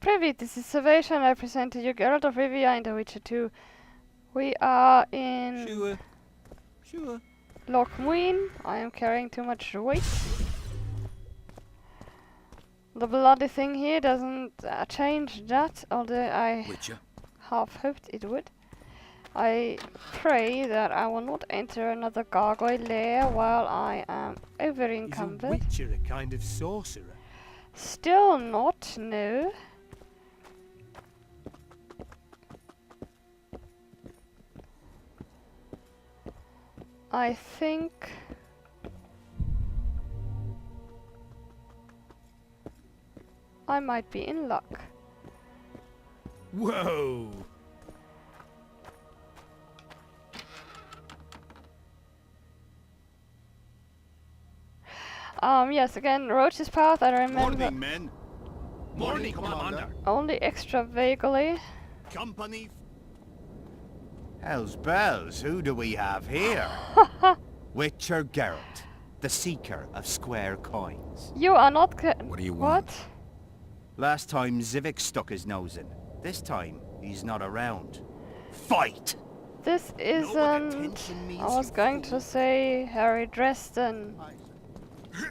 Privet, this is Salvation. I present to you Geralt of Rivia in The Witcher 2. We are in Sure. Lochmuin. I am carrying too much weight. The bloody thing here doesn't change that, although I Witcher. half hoped it would. I pray that I will not enter another gargoyle lair while I am over Is a encumbered. witcher a kind of sorcerer? Still not, no. I think I might be in luck. Whoa! Yes, again, Roche's path, I remember Morning, men. Morning, Commander. only extra vaguely. Company. Hell's bells, who do we have here? Witcher Geralt, the seeker of square coins. You are not What do you What? want? Last time Zivik stuck his nose in. This time, he's not around. Fight! This isn't... attention means I was you going fool. to say Harry Dresden.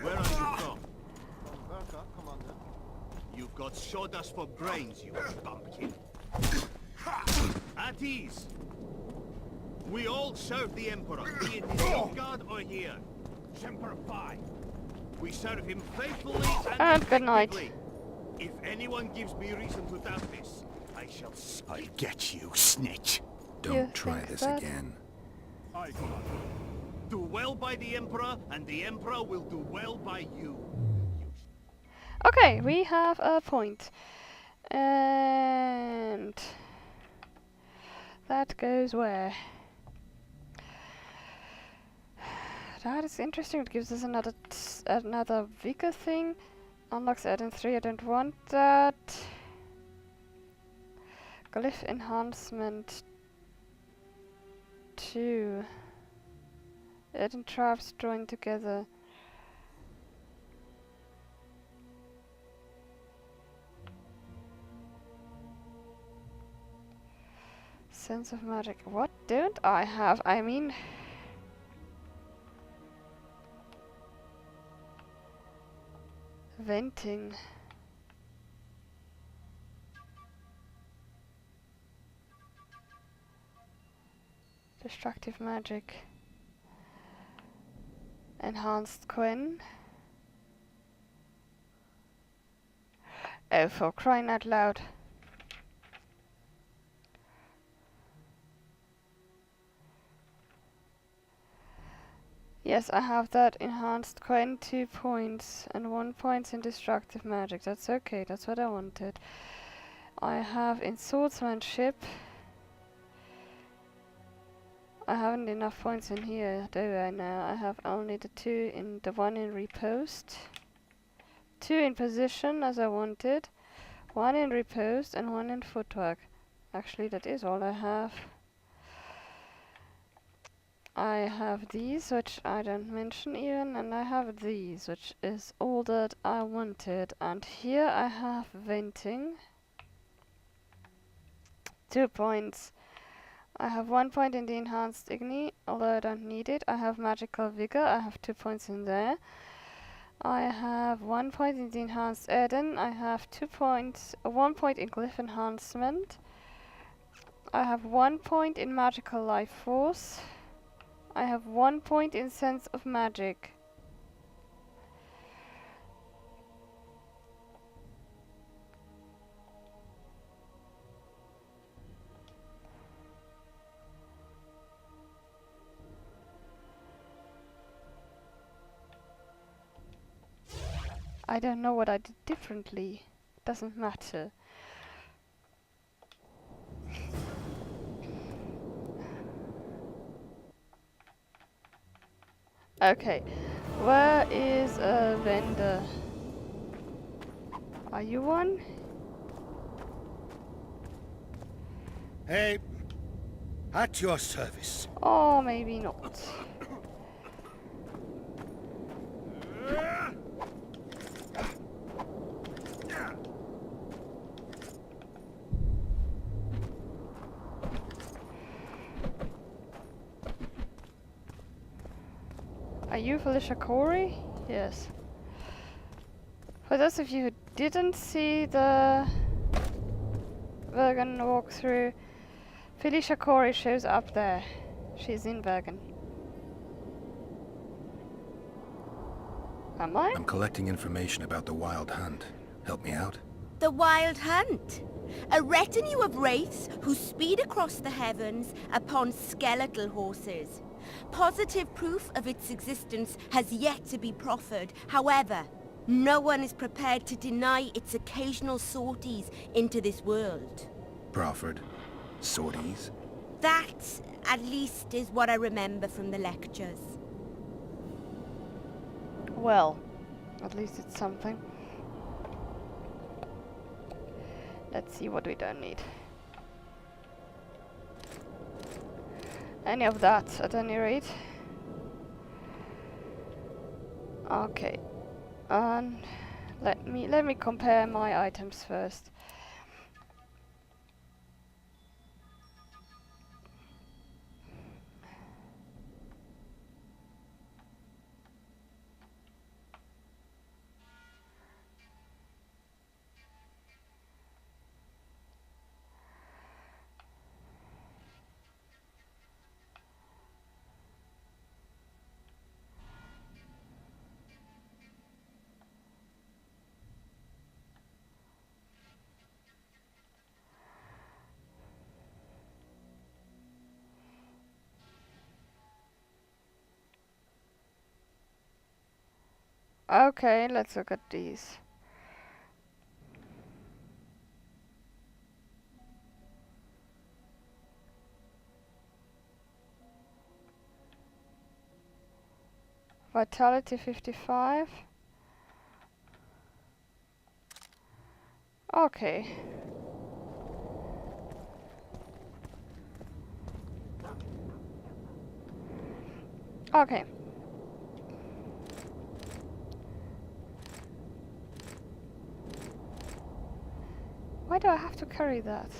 Where are you from? You've got sawdust for brains, you bumpkin. At ease. We all serve the Emperor, be it in Nilfgaard or here. Semper Fi. We serve him faithfully And good night. effectively. If anyone gives me reason to doubt this, I shall I'll skip. get you, snitch. You Don't try think this that? again. Aye, Commander. Do well by the Emperor, and the Emperor will do well by you. Okay, we have a point. And... that goes where? That is interesting. It gives us another vigor thing. Unlocks add-in 3. I don't want that. Glyph enhancement 2. Add-in traps joined together. Sense of magic. What don't I have? I mean... venting. Destructive magic. Enhanced Quen. Oh, for crying out loud. Yes, I have that enhanced Quen, 2 points, and 1 point in destructive magic. That's okay, that's what I wanted. I have in swordsmanship. I haven't enough points in here, do I now? I have only the 1 in riposte. 2 in position as I wanted. 1 in riposte and 1 in footwork. Actually, that is all I have. I have these, which I don't mention even, and I have these, which is all that I wanted. And here I have venting. 2 points. I have 1 point in the enhanced Igni, although I don't need it. I have magical vigor, I have 2 points in there. I have 1 point in the enhanced Eden, I have 2 points, 1 point in glyph enhancement. I have 1 point in magical life force. I have 1 point in sense of magic. I don't know what I did differently. Doesn't matter. Okay, where is a vendor? Are you one? Hey, at your service. Or maybe not. you Felicia Corey? Yes. For those of you who didn't see the Bergen walkthrough, Felicia Corey shows up there. She's in Bergen. Am I? I'm collecting information about the Wild Hunt. Help me out? The Wild Hunt. A retinue of wraiths who speed across the heavens upon skeletal horses. Positive proof of its existence has yet to be proffered. However, no one is prepared to deny its occasional sorties into this world. Proffered? Sorties? That, at least, is what I remember from the lectures. Well, at least it's something. Let's see what we don't need. Any of that, at any rate. Okay. And let me compare my items first. Okay, let's look at these. Vitality 55. Okay. Okay. Why do I have to carry that?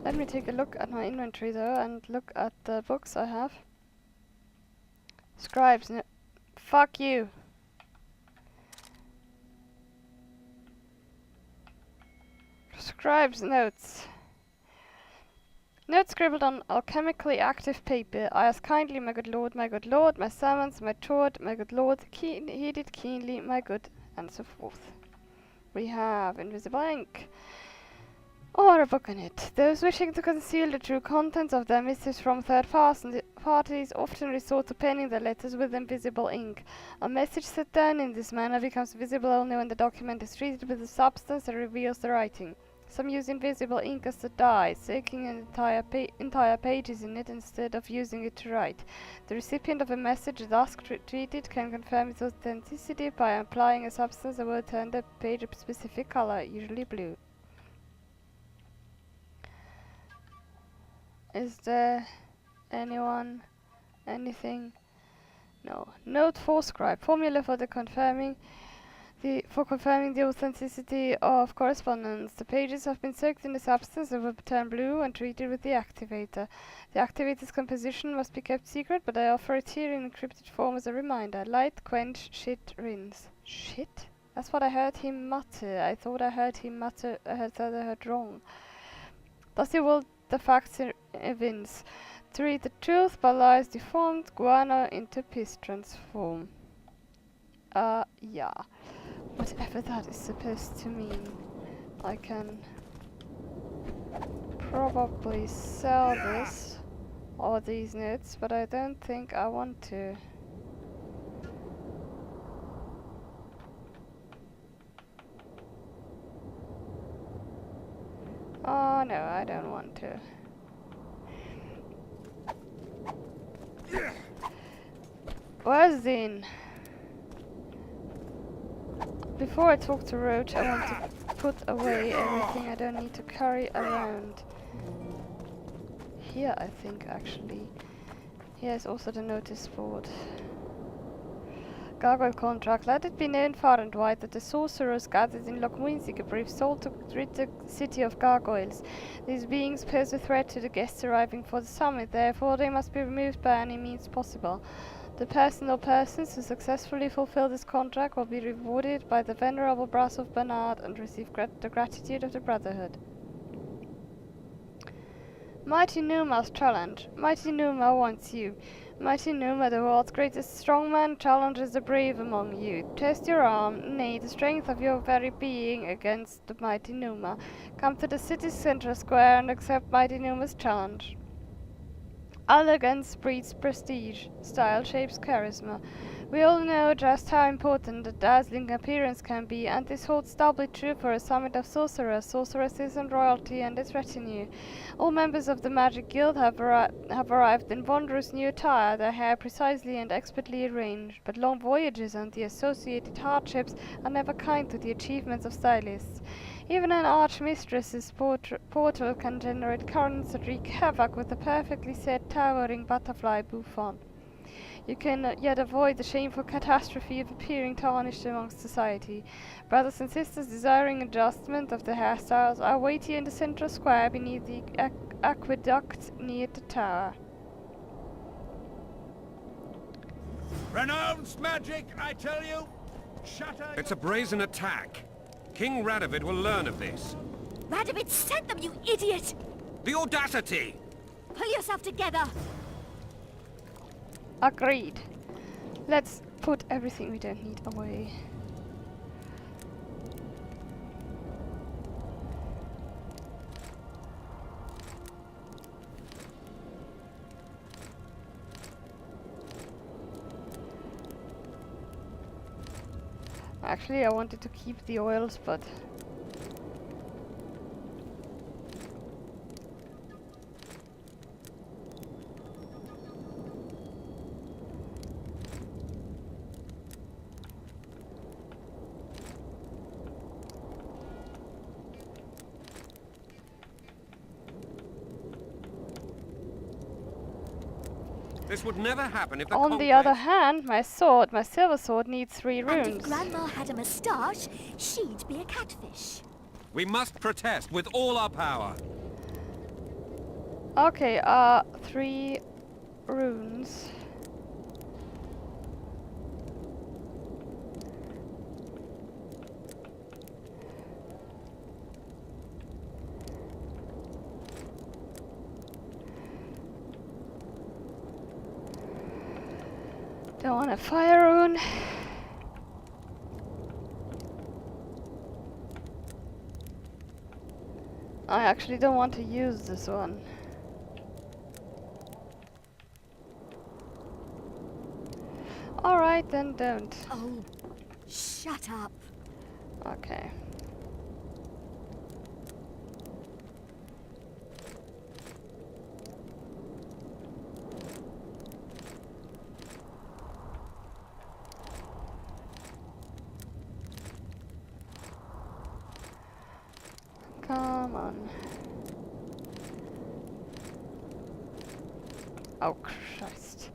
Let me take a look at my inventory though and look at the books I have. Scribes, no. Fuck you. Scribes notes. Notes scribbled on alchemically active paper. I ask kindly, my good lord, my servants, my toward, my good lord, heeded keenly, my good, and so forth. We have invisible ink. Or a book on it. Those wishing to conceal the true contents of their missives from third parties often resort to penning their letters with invisible ink. A message set down in this manner becomes visible only when the document is treated with a substance that reveals the writing. Some use invisible ink as a dye, soaking an entire pages in it instead of using it to write. The recipient of a message thus treated can confirm its authenticity by applying a substance that will turn the page a specific color, usually blue. Is there anything? No. Note for scribe. Formula for confirming the authenticity of correspondence. The pages have been soaked in a substance that will turn blue and treated with the activator. The activator's composition must be kept secret, but I offer it here in encrypted form as a reminder. Light, quench, shit, rinse. Shit? That's what I heard him mutter. I thought I heard him mutter. I heard wrong. Thus he will the facts evince. To read the truth by lies deformed, guano into piss transform. Yeah. Whatever that is supposed to mean. I can probably sell this or these notes, but I don't think I want to. Oh no, I don't want to. Where's Zin? Before I talk to Roche, I want to put away everything I don't need to carry around. Here, I think, actually. Here's also the notice board. Gargoyle contract. Let it be known far and wide that the sorcerers gathered in Lochmuinzig brief sold to rid the city of gargoyles. These beings pose a threat to the guests arriving for the summit, therefore they must be removed by any means possible. The person or persons who successfully fulfill this contract will be rewarded by the venerable brass of Bernard and receive the gratitude of the Brotherhood. Mighty Numa's challenge. Mighty Numa wants you. Mighty Numa, the world's greatest strongman, challenges the brave among you. Test your arm, nay, the strength of your very being against the Mighty Numa. Come to the city's central square and accept Mighty Numa's challenge. Elegance breeds prestige. Style shapes charisma. We all know just how important a dazzling appearance can be, and this holds doubly true for a summit of sorcerers, sorceresses, and royalty and its retinue. All members of the Magic Guild have arrived in wondrous new attire, their hair precisely and expertly arranged, but long voyages and the associated hardships are never kind to the achievements of stylists. Even an archmistress's portal can generate currents that wreak havoc with a perfectly set towering butterfly bouffant. You cannot yet avoid the shameful catastrophe of appearing tarnished amongst society. Brothers and sisters desiring adjustment of the hairstyles are waiting in the central square beneath the aqueduct near the tower. Renounce magic, I tell you! Shatter. It's a brazen attack. King Radovid will learn of this. Radovid sent them, you idiot! The audacity! Pull yourself together! Agreed. Let's put everything we don't need away. Actually, I wanted to keep the oils, but This would never happen if the on the other hand, my silver sword, needs 3 And if runes. Grandma had a moustache, she'd be a catfish. We must protest with all our power. Okay, 3 runes. Don't want a fire rune. I actually don't want to use this one. Alright, then don't. Oh, shut up. Okay. Come on. Oh, Christ.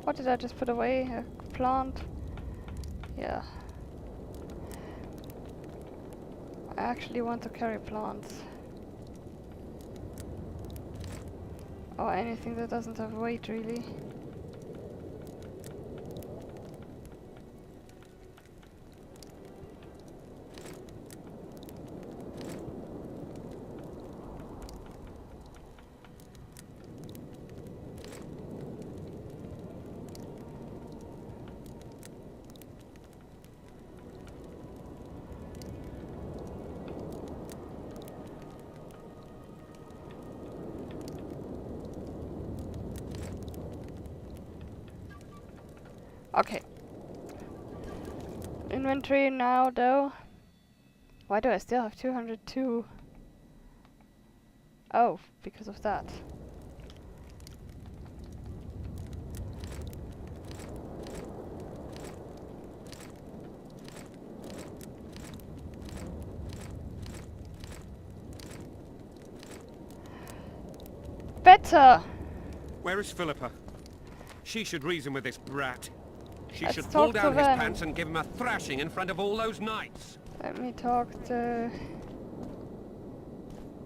What did I just put away? A plant? Yeah. I actually want to carry plants. Or anything that doesn't have weight, really. Okay. Inventory now, though. Why do I still have 202? Oh, because of that. better. Where is Philippa? She should reason with this brat. She Let's should talk pull to down his Vernon. pants and give him a thrashing in front of all those knights. Let me talk to...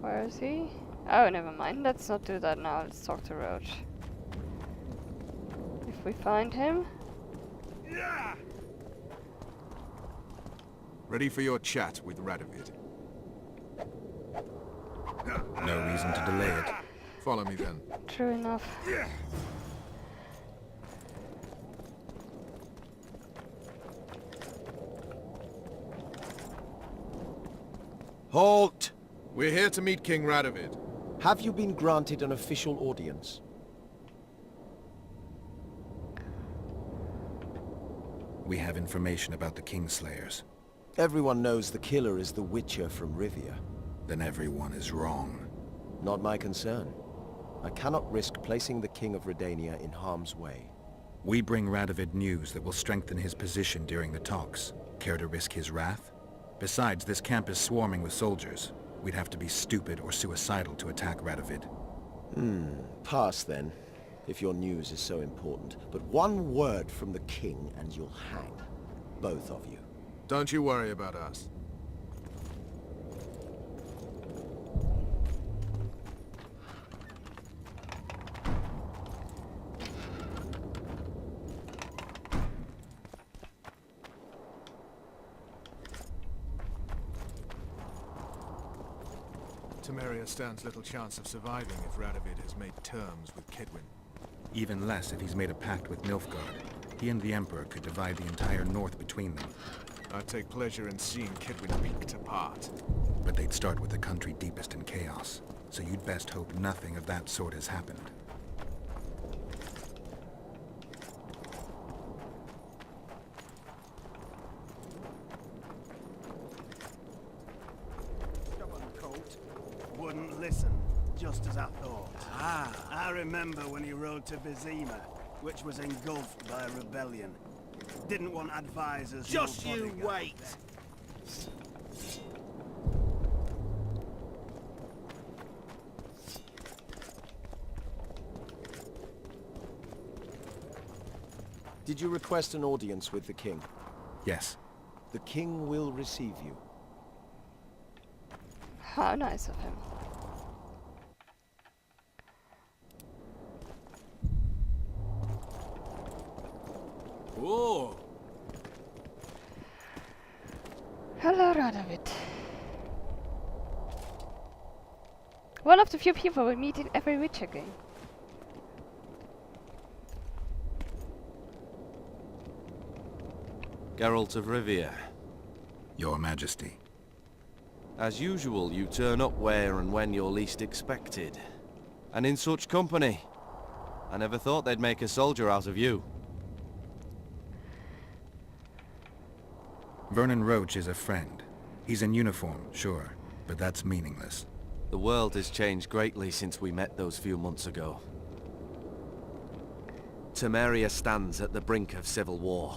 Where is he? Oh, never mind. Let's not do that now. Let's talk to Roche. If we find him... Ready for your chat with Radovid. No reason to delay it. Follow me then. True enough. Halt! We're here to meet King Radovid. Have you been granted an official audience? We have information about the Kingslayers. Everyone knows the killer is the Witcher from Rivia. Then everyone is wrong. Not my concern. I cannot risk placing the King of Redania in harm's way. We bring Radovid news that will strengthen his position during the talks. Care to risk his wrath? Besides, this camp is swarming with soldiers. We'd have to be stupid or suicidal to attack Radovid. Pass then, if your news is so important. But one word from the King and you'll hang. Both of you. Don't you worry about us. Temeria stands little chance of surviving if Radovid has made terms with Kedwin. Even less if he's made a pact with Nilfgaard. He and the Emperor could divide the entire north between them. I'd take pleasure in seeing Kedwin picked apart. But they'd start with the country deepest in chaos. So you'd best hope nothing of that sort has happened. Wouldn't listen, just as I thought. I remember when he rode to Vizima, which was engulfed by a rebellion. Didn't want advisors. Just you wait! Did you request an audience with the King? Yes. The King will receive you. How nice of him. Oh, Hello, Radovid. One of the few people we meet in every Witcher game. Geralt of Rivia. Your Majesty. As usual, you turn up where and when you're least expected. And in such company. I never thought they'd make a soldier out of you. Vernon Roche is a friend. He's in uniform, sure, but that's meaningless. The world has changed greatly since we met those few months ago. Temeria stands at the brink of civil war.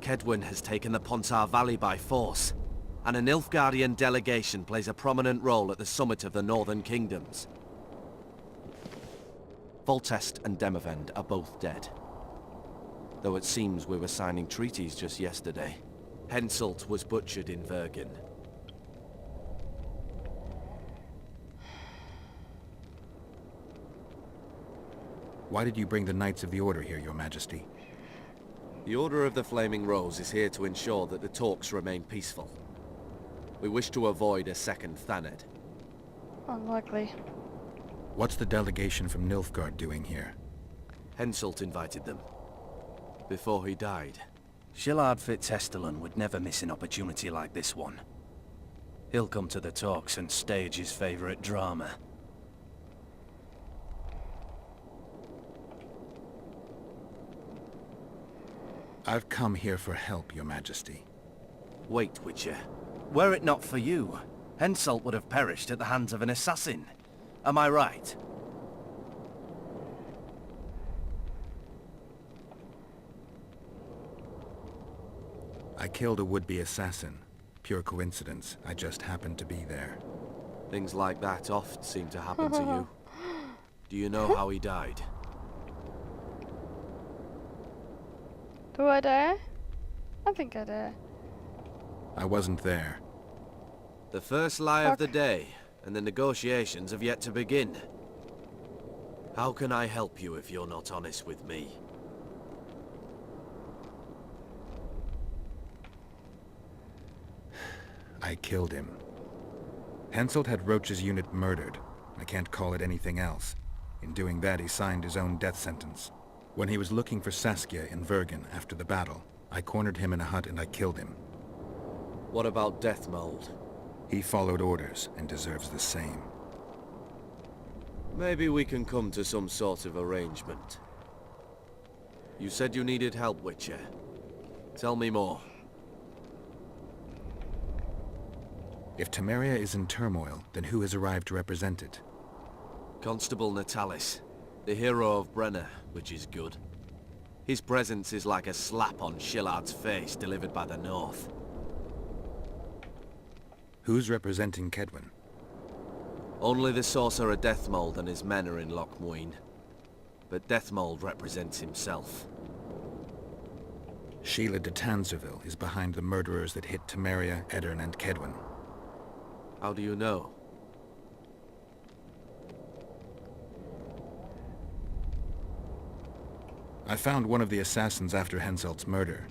Kedwin has taken the Pontar Valley by force, and a Nilfgaardian delegation plays a prominent role at the summit of the Northern Kingdoms. Voltest and Demavend are both dead. Though it seems we were signing treaties just yesterday. Henselt was butchered in Vergen. Why did you bring the Knights of the Order here, Your Majesty? The Order of the Flaming Rose is here to ensure that the talks remain peaceful. We wish to avoid a second Thaned. Unlikely. What's the delegation from Nilfgaard doing here? Henselt invited them. Before he died. Shillard Fitzhestelon would never miss an opportunity like this one. He'll come to the talks and stage his favorite drama. I've come here for help, Your Majesty. Wait, Witcher. Were it not for you, Henselt would have perished at the hands of an assassin. Am I right? I killed a would-be assassin. Pure coincidence. I just happened to be there. Things like that oft seem to happen to you. Do you know how he died? Do I dare? I think I dare. I wasn't there. The first lie of the day, and the negotiations have yet to begin. How can I help you if you're not honest with me? I killed him. Henselt had Roche's unit murdered. I can't call it anything else. In doing that, he signed his own death sentence. When he was looking for Saskia in Vergen after the battle, I cornered him in a hut and I killed him. What about Deathmold? He followed orders and deserves the same. Maybe we can come to some sort of arrangement. You said you needed help, Witcher. Tell me more. If Temeria is in turmoil, then who has arrived to represent it? Constable Natalis, the hero of Brenner, which is good. His presence is like a slap on Shillard's face delivered by the North. Who's representing Kedwen? Only the sorcerer Deathmold and his men are in Lochmuin. But Deathmold represents himself. Sheila de Tanzerville is behind the murderers that hit Temeria, Eddern, and Kedwen. How do you know? I found one of the assassins after Henselt's murder.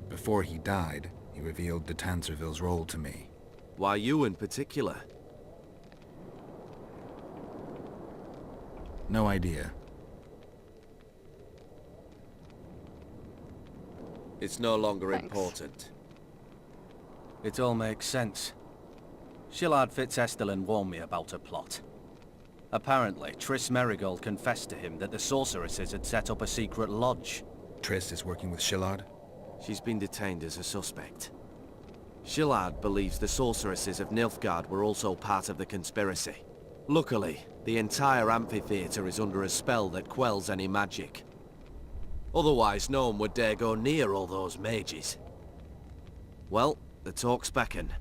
Before he died, he revealed de Tanzerville's role to me. Why you in particular? No idea. It's no longer Thanks. important. It all makes sense. Shillard Fitzestelin warned me about a plot. Apparently, Triss Merigold confessed to him that the sorceresses had set up a secret lodge. Triss is working with Shillard? She's been detained as a suspect. Shillard believes the sorceresses of Nilfgaard were also part of the conspiracy. Luckily, the entire amphitheater is under a spell that quells any magic. Otherwise, no one would dare go near all those mages. Well, the talks beckon.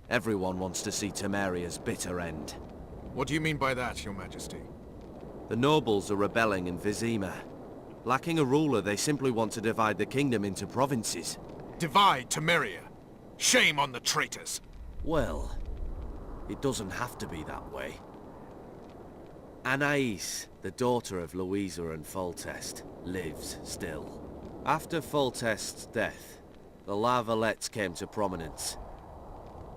Everyone wants to see Temeria's bitter end. What do you mean by that, Your Majesty? The nobles are rebelling in Vizima. Lacking a ruler, they simply want to divide the kingdom into provinces. Divide Temeria! Shame on the traitors! Well, it doesn't have to be that way. Anais, the daughter of Louisa and Foltest, lives still. After Foltest's death, the La Valettes came to prominence.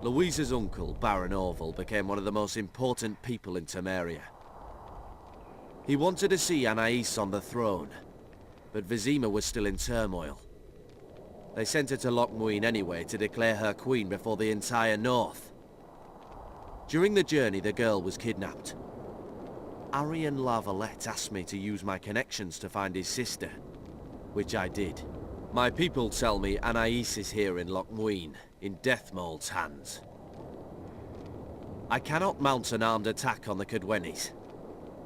Louisa's uncle, Baron Orville, became one of the most important people in Temeria. He wanted to see Anais on the throne, but Vizima was still in turmoil. They sent her to Lochmuin anyway to declare her queen before the entire north. During the journey, the girl was kidnapped. Arian La Valette asked me to use my connections to find his sister, which I did. My people tell me Anais is here in Lochmuin, in Deathmold's hands. I cannot mount an armed attack on the Kedwenis.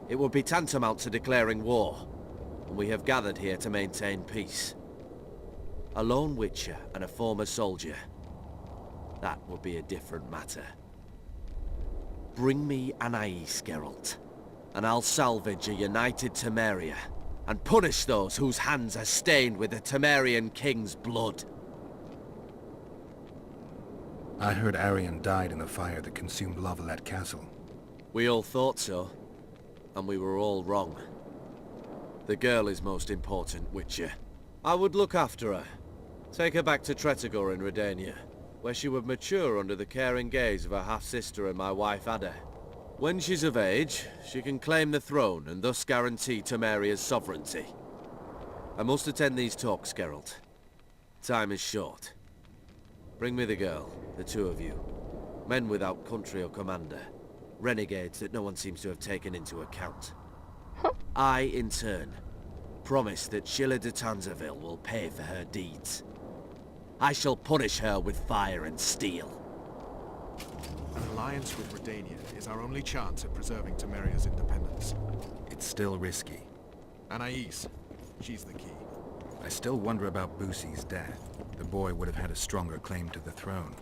It would be tantamount to declaring war, and we have gathered here to maintain peace. A lone witcher and a former soldier. That would be a different matter. Bring me Anais, Geralt, and I'll salvage a united Temeria, and punish those whose hands are stained with the Temerian king's blood. I heard Arian died in the fire that consumed La Valette Castle. We all thought so, and we were all wrong. The girl is most important, Witcher. I would look after her. Take her back to Tretogor in Redania, where she would mature under the caring gaze of her half-sister and my wife Ada. When she's of age, she can claim the throne and thus guarantee Temeria's sovereignty. I must attend these talks, Geralt. Time is short. Bring me the girl, the two of you. Men without country or commander. Renegades that no one seems to have taken into account. I, in turn, promise that Sheila de Tanzerville will pay for her deeds. I shall punish her with fire and steel. An alliance with Redania is our only chance at preserving Temeria's independence. It's still risky. Anais, she's the key. I still wonder about Boosie's death. The boy would have had a stronger claim to the throne.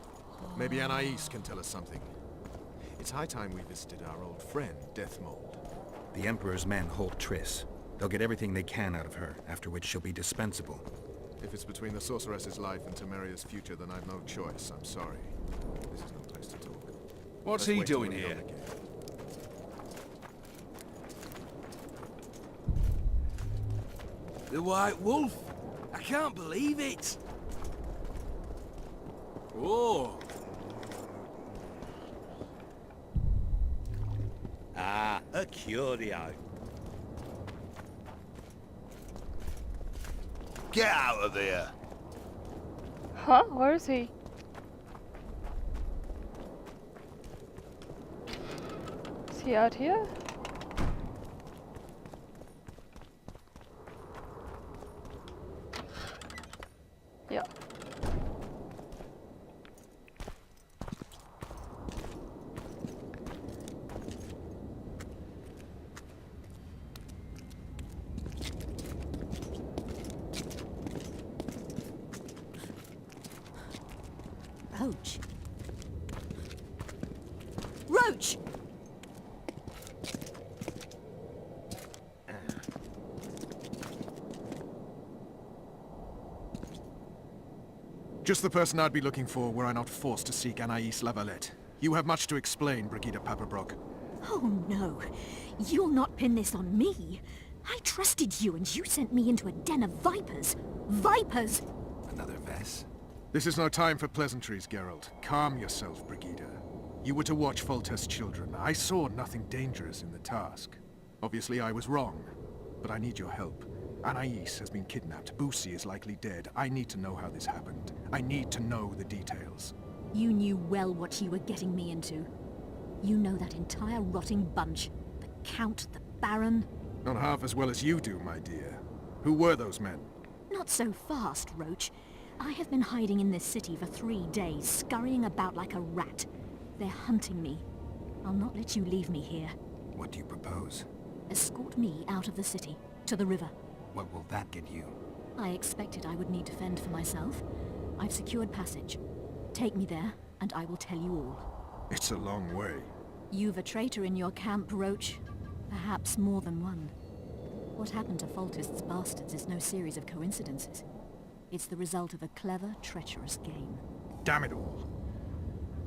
Maybe Anais can tell us something. It's high time we visited our old friend, Deathmold. The Emperor's men hold Triss. They'll get everything they can out of her, after which she'll be dispensable. If it's between the sorceress's life and Temeria's future, then I've no choice. I'm sorry. This is no place to talk. What's Let's he wait till doing we're done here? again. The White Wolf? I can't believe it! Oh! Ah, a curio. Get out of here! Huh? Where is he? Is he out here? Yeah. Roche. Roche! Just the person I'd be looking for were I not forced to seek Anais Lavalette. You have much to explain, Brigida Paperbrock. Oh no, you'll not pin this on me. I trusted you and you sent me into a den of vipers. Vipers! Another Vess? This is no time for pleasantries, Geralt. Calm yourself, Brigida. You were to watch Foltest's children. I saw nothing dangerous in the task. Obviously I was wrong, but I need your help. Anais has been kidnapped. Boosie is likely dead. I need to know how this happened. I need to know the details. You knew well what you were getting me into. You know that entire rotting bunch. The Count, the Baron. Not half as well as you do, my dear. Who were those men? Not so fast, Roche. I have been hiding in this city for 3 days, scurrying about like a rat. They're hunting me. I'll not let you leave me here. What do you propose? Escort me out of the city, to the river. What will that get you? I expected I would need to fend for myself. I've secured passage. Take me there, and I will tell you all. It's a long way. You've a traitor in your camp, Roche. Perhaps more than one. What happened to Foltest's bastards is no series of coincidences. It's the result of a clever, treacherous game. Damn it all.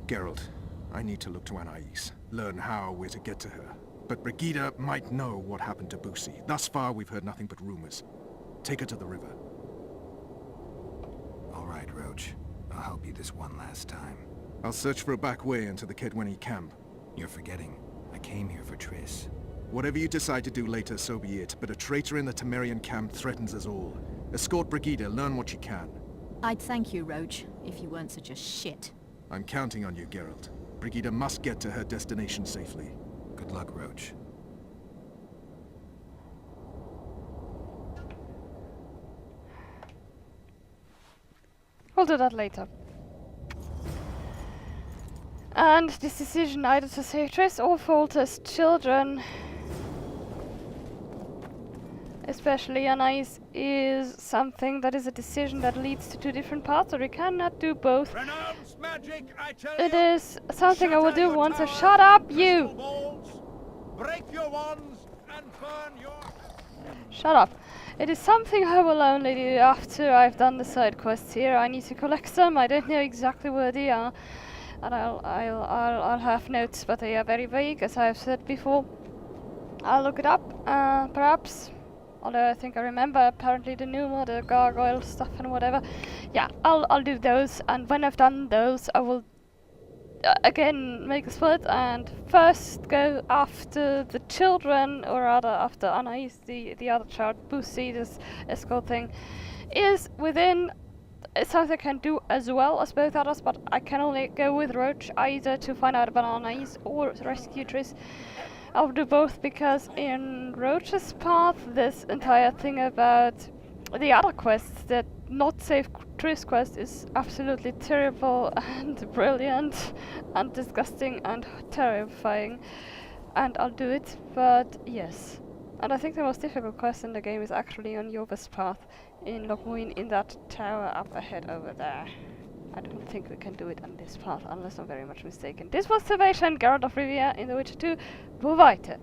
Geralt, I need to look to Anais. Learn how we're to get to her. But Brigida might know what happened to Boosie. Thus far, we've heard nothing but rumors. Take her to the river. All right, Roche. I'll help you this one last time. I'll search for a back way into the Kedweni camp. You're forgetting. I came here for Triss. Whatever you decide to do later, so be it. But a traitor in the Temerian camp threatens us all. Escort Brigida, learn what you can. I'd thank you, Roche, if you weren't such a shit. I'm counting on you, Geralt. Brigida must get to her destination safely. Good luck, Roche. We'll do that later. And this decision either to save Triss or Foltest's children, especially Anais, is something that is a decision that leads to 2 different paths, or we cannot do both. Renounce magic, I tell It you! is something I will Shatter do your once. So towers shut up, with you! crystal balls, break your wands and burn your... Shut up. It is something I will only do after I've done the side quests here. I need to collect them. I don't know exactly where they are, and I'll have notes, but they are very vague, as I've said before. I'll look it up, perhaps. Although I think I remember apparently the Numa, the gargoyle stuff and whatever. Yeah, I'll do those, and when I've done those, I will again make a split and first go after the children, or rather after Anais, the other child. Boosie, this escort thing, is within something I can do as well as both others, but I can only go with Roche either to find out about Anais or rescue Triss. I'll do both because in Roche's path, this entire thing about the other quests, that not save Triss quest, is absolutely terrible and brilliant and disgusting and terrifying, and I'll do it. But yes, and I think the most difficult quest in the game is actually on Yova's path in Lochmuin, in that tower up ahead over there. I don't think we can do it on this path unless I'm very much mistaken. This was Salvation, Geralt of Rivia in The Witcher 2. Wo weiter.